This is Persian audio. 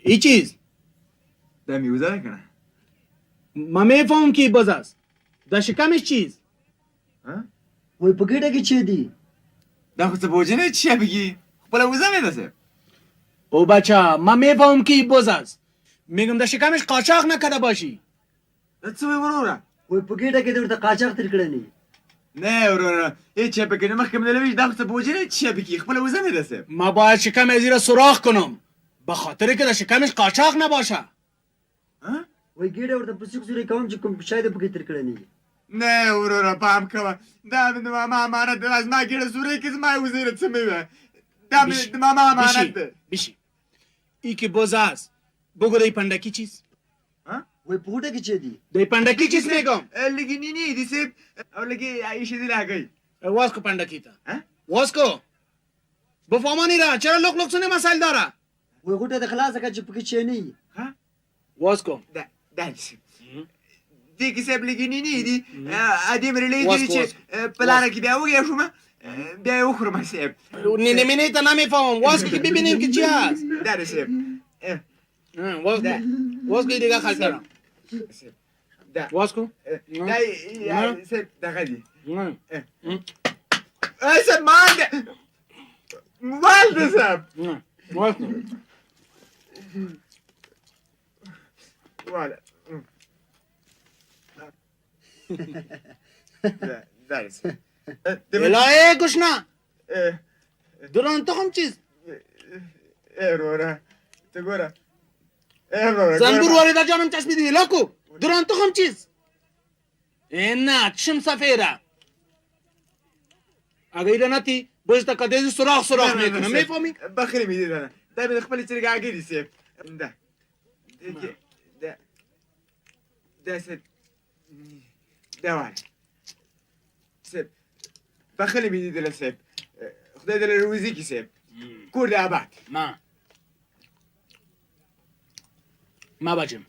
هیچ چیز در میوزه نکنه ما میفهمم کی باز است در شکمش چیز وای په ګډه کې چی دی در خود بوجنه چیه بگی خب موزه میدسه او بچه ما میفهمم کی باز است میگم در شکمش قاچاق نکرده باشی څه وی وروره وای په ګډه کې د ورته قاچاق تر کړنی نه وروره هیچ بکنه مخکې مدلویش در خود بوجنه چیه بگی خب موزه میدسه ما باید شکم از زیر سوراخ کنم به خاطر که در شکمش قاچاق نباشه وای ګډه ورته په څوک سوري کوم چې کوم شاید په کې تر کړنی نه وروره پام کوه دا ما امانت ده از ما گیره سوره که زما وزیره څه میوه دا ما امانت ده بیشی ای که باز است بگو دی پندکی چیز وای په ګډه کې چی دی دی پندکی چیز میگم لگی نینی دیسه او لگی ایشه دی لگی واز کو پندکی تا واز کو بفهمانی را چرا لوک لوک سونه مسائل داره وای ګټه د خلاصه کا چې په کې چی نه واز کو دا دیسه دی که سب لگی نینی دی ادیم ریلی دی چه پلانه که بیا وگه شما بیا اخرم سب نینی منی تا نمیفهم واز که ببینیم که چی هست داره سب واز کو دیگه خلط دارم واز کو دا سب دقیقه دی سب مانده مانده سب واز کو والا داره سب الهی گشنا دران تو هم چیز رورا تگورا رورا زنبور والده جانم چسبیدی لاکو دران تو هم چیز نه چشم سفیره اگه ایره نتی باید تا کدیزی سراخ میکنم میفهمی؟ بخیری میدی دارم دا بید خپلی چرگه آگیری سیب دا سیب دا واره سیب بخیلی میدی دل سیب خدای دل روزی کی سیب کورد آباد ما بچم